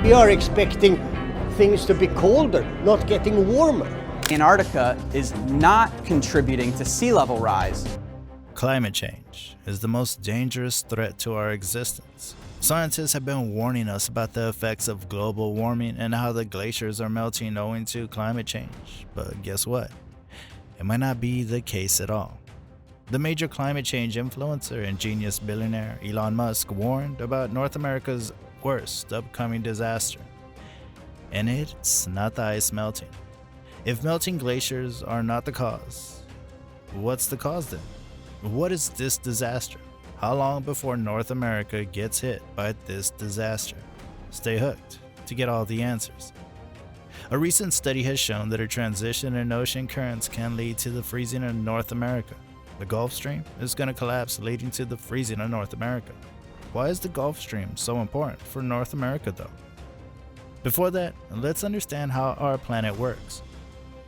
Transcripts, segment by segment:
We are expecting things to be colder, not getting warmer. Antarctica is not contributing to sea level rise. Climate change is the most dangerous threat to our existence. Scientists have been warning us about the effects of global warming and how the glaciers are melting owing to climate change. But guess what? It might not be the case at all. The major climate change influencer and genius billionaire Elon Musk warned about North America's worst upcoming disaster. And it's not the ice melting. If melting glaciers are not the cause, what's the cause then? What is this disaster? How long before North America gets hit by this disaster? Stay hooked to get all the answers. A recent study has shown that a transition in ocean currents can lead to the freezing of North America. The Gulf Stream is going to collapse, leading to the freezing of North America. Why is the Gulf Stream so important for North America though? Before that, let's understand how our planet works.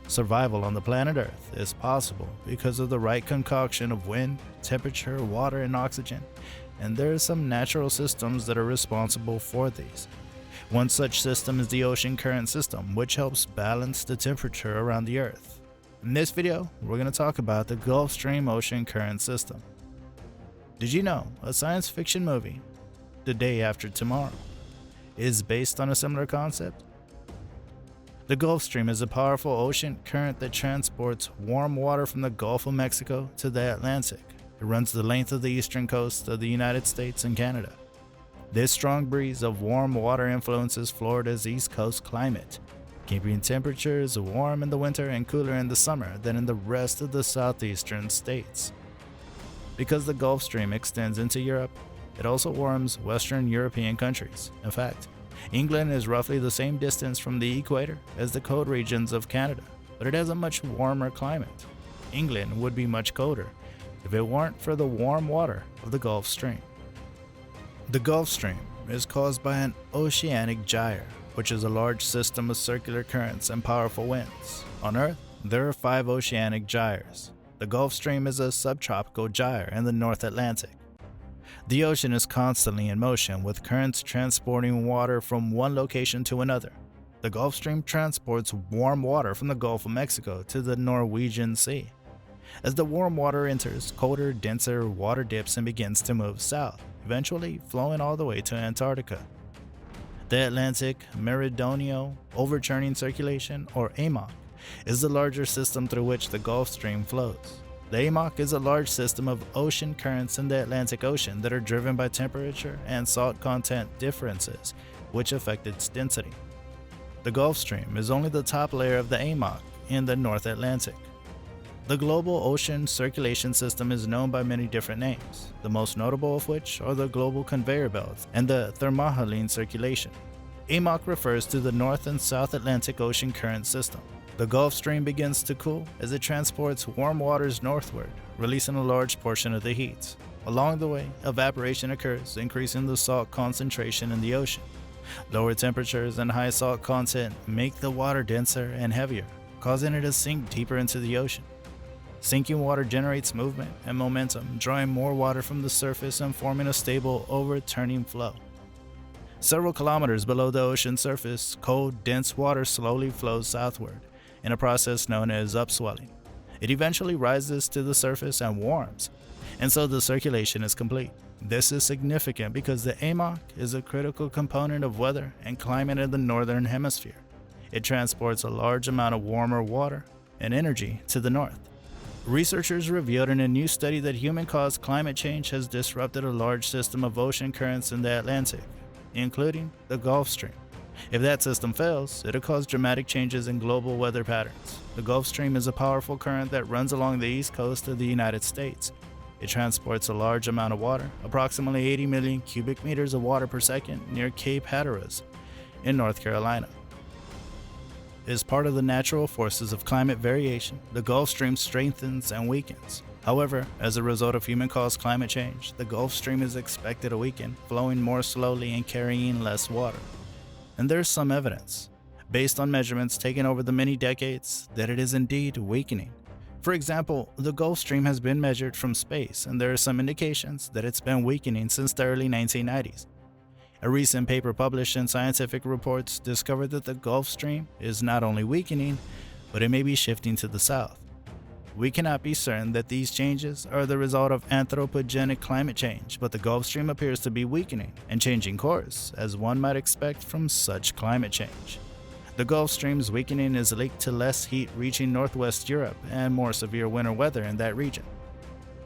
Survival on the planet Earth is possible because of the right concoction of wind, temperature, water, and oxygen, and there are some natural systems that are responsible for these. One such system is the ocean current system, which helps balance the temperature around the Earth. In this video, we're going to talk about the Gulf Stream ocean current system. Did you know a science fiction movie, The Day After Tomorrow, is based on a similar concept? The Gulf Stream is a powerful ocean current that transports warm water from the Gulf of Mexico to the Atlantic. It runs the length of the eastern coast of the United States and Canada. This strong breeze of warm water influences Florida's East Coast climate, keeping temperatures warm in the winter and cooler in the summer than in the rest of the southeastern states. Because the Gulf Stream extends into Europe, it also warms Western European countries. In fact, England is roughly the same distance from the equator as the cold regions of Canada, but it has a much warmer climate. England would be much colder if it weren't for the warm water of the Gulf Stream. The Gulf Stream is caused by an oceanic gyre, which is a large system of circular currents and powerful winds. On Earth, there are 5 oceanic gyres. The Gulf Stream is a subtropical gyre in the North Atlantic. The ocean is constantly in motion, with currents transporting water from one location to another. The Gulf Stream transports warm water from the Gulf of Mexico to the Norwegian Sea. As the warm water enters, colder, denser water dips and begins to move south, eventually flowing all the way to Antarctica. The Atlantic Meridional Overturning Circulation, or AMOC, is the larger system through which the Gulf Stream flows. The AMOC is a large system of ocean currents in the Atlantic Ocean that are driven by temperature and salt content differences, which affect its density. The Gulf Stream is only the top layer of the AMOC in the North Atlantic. The global ocean circulation system is known by many different names, the most notable of which are the global conveyor belts and the thermohaline circulation. AMOC refers to the North and South Atlantic Ocean current system. The Gulf Stream begins to cool as it transports warm waters northward, releasing a large portion of the heat. Along the way, evaporation occurs, increasing the salt concentration in the ocean. Lower temperatures and high salt content make the water denser and heavier, causing it to sink deeper into the ocean. Sinking water generates movement and momentum, drawing more water from the surface and forming a stable, overturning flow. Several kilometers below the ocean surface, cold, dense water slowly flows southward, in a process known as upswelling. It eventually rises to the surface and warms, and so the circulation is complete. This is significant because the AMOC is a critical component of weather and climate in the northern hemisphere. It transports a large amount of warmer water and energy to the north. Researchers revealed in a new study that human-caused climate change has disrupted a large system of ocean currents in the Atlantic, including the Gulf Stream. If that system fails, it'll cause dramatic changes in global weather patterns. The Gulf Stream is a powerful current that runs along the east coast of the United States. It transports a large amount of water, approximately 80 million cubic meters of water per second, near Cape Hatteras in North Carolina. As part of the natural forces of climate variation, the Gulf Stream strengthens and weakens. However, as a result of human-caused climate change, the Gulf Stream is expected to weaken, flowing more slowly and carrying less water. And there's some evidence, based on measurements taken over the many decades, that it is indeed weakening. For example, the Gulf Stream has been measured from space, and there are some indications that it's been weakening since the early 1990s. A recent paper published in Scientific Reports discovered that the Gulf Stream is not only weakening, but it may be shifting to the south. We cannot be certain that these changes are the result of anthropogenic climate change, but the Gulf Stream appears to be weakening and changing course, as one might expect from such climate change. The Gulf Stream's weakening is linked to less heat reaching northwest Europe and more severe winter weather in that region.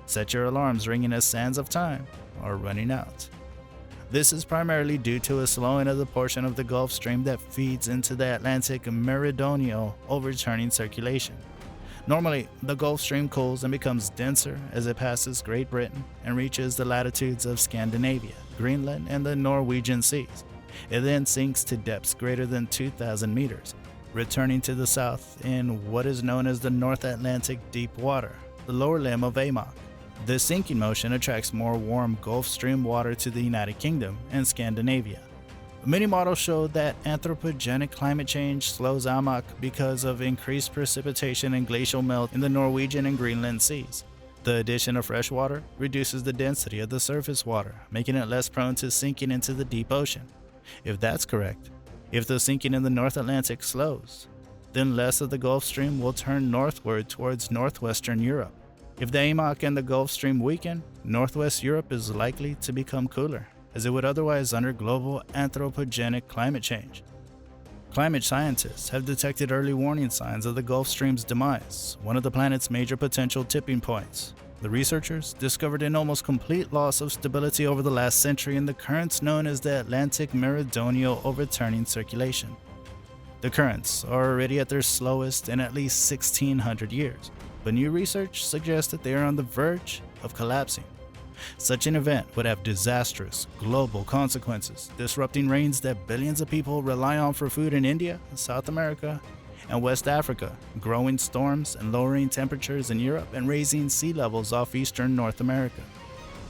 Set your alarms ringing as sands of time are running out. This is primarily due to a slowing of the portion of the Gulf Stream that feeds into the Atlantic meridional overturning circulation. Normally, the Gulf Stream cools and becomes denser as it passes Great Britain and reaches the latitudes of Scandinavia, Greenland, and the Norwegian seas. It then sinks to depths greater than 2,000 meters, returning to the south in what is known as the North Atlantic deep water, the lower limb of AMOC. This sinking motion attracts more warm Gulf Stream water to the United Kingdom and Scandinavia. Many models show that anthropogenic climate change slows AMOC because of increased precipitation and glacial melt in the Norwegian and Greenland seas. The addition of fresh water reduces the density of the surface water, making it less prone to sinking into the deep ocean. If that's correct, if the sinking in the North Atlantic slows, then less of the Gulf Stream will turn northward towards northwestern Europe. If the AMOC and the Gulf Stream weaken, northwest Europe is likely to become cooler, as it would otherwise under global anthropogenic climate change. Climate scientists have detected early warning signs of the Gulf Stream's demise, one of the planet's major potential tipping points. The researchers discovered an almost complete loss of stability over the last century in the currents known as the Atlantic meridional overturning circulation. The currents are already at their slowest in at least 1,600 years, but new research suggests that they are on the verge of collapsing. Such an event would have disastrous global consequences, disrupting rains that billions of people rely on for food in India, South America, and West Africa, growing storms and lowering temperatures in Europe and raising sea levels off eastern North America.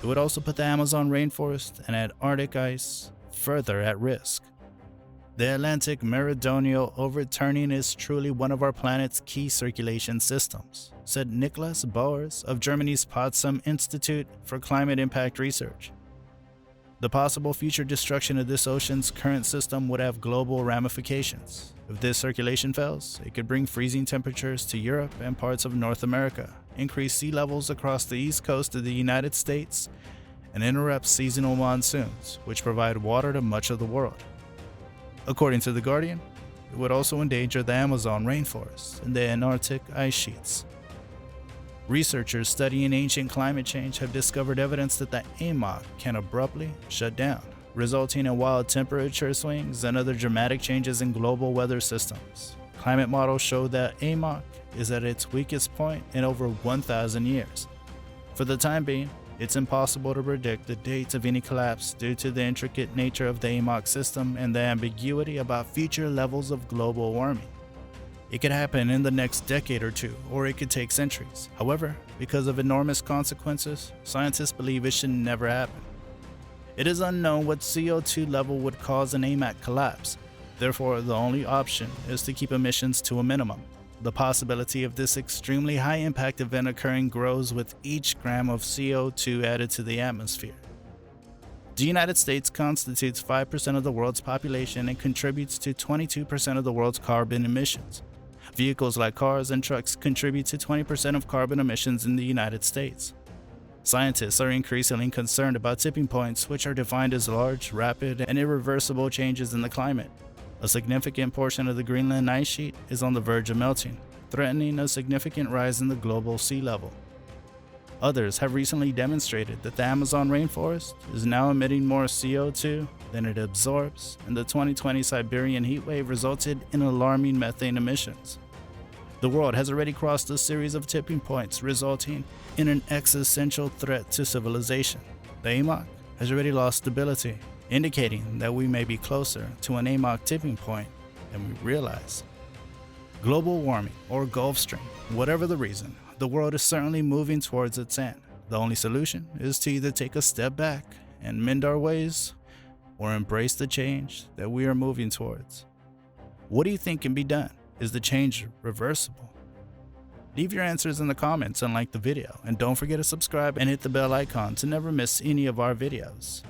It would also put the Amazon rainforest and Antarctic ice further at risk. The Atlantic meridional overturning is truly one of our planet's key circulation systems, said Nicholas Boers of Germany's Potsdam Institute for Climate Impact Research. The possible future destruction of this ocean's current system would have global ramifications. If this circulation fails, it could bring freezing temperatures to Europe and parts of North America, increase sea levels across the east coast of the United States, and interrupt seasonal monsoons, which provide water to much of the world. According to The Guardian, it would also endanger the Amazon rainforest and the Antarctic ice sheets. Researchers studying ancient climate change have discovered evidence that the AMOC can abruptly shut down, resulting in wild temperature swings and other dramatic changes in global weather systems. Climate models show that AMOC is at its weakest point in over 1,000 years. For the time being, it's impossible to predict the dates of any collapse due to the intricate nature of the AMOC system and the ambiguity about future levels of global warming. It could happen in the next decade or two, or it could take centuries. However, because of enormous consequences, scientists believe it should never happen. It is unknown what CO2 level would cause an AMOC collapse. Therefore, the only option is to keep emissions to a minimum. The possibility of this extremely high impact event occurring grows with each gram of CO2 added to the atmosphere. The United States constitutes 5% of the world's population and contributes to 22% of the world's carbon emissions. Vehicles like cars and trucks contribute to 20% of carbon emissions in the United States. Scientists are increasingly concerned about tipping points, which are defined as large, rapid, and irreversible changes in the climate. A significant portion of the Greenland ice sheet is on the verge of melting, threatening a significant rise in the global sea level. Others have recently demonstrated that the Amazon rainforest is now emitting more CO2 than it absorbs, and the 2020 Siberian heatwave resulted in alarming methane emissions. The world has already crossed a series of tipping points, resulting in an existential threat to civilization. The AMOC has already lost stability, indicating that we may be closer to an AMOC tipping point than we realize. Global warming, or Gulf Stream, whatever the reason, the world is certainly moving towards its end. The only solution is to either take a step back and mend our ways, or embrace the change that we are moving towards. What do you think can be done? Is the change reversible? Leave your answers in the comments and like the video, and don't forget to subscribe and hit the bell icon to never miss any of our videos.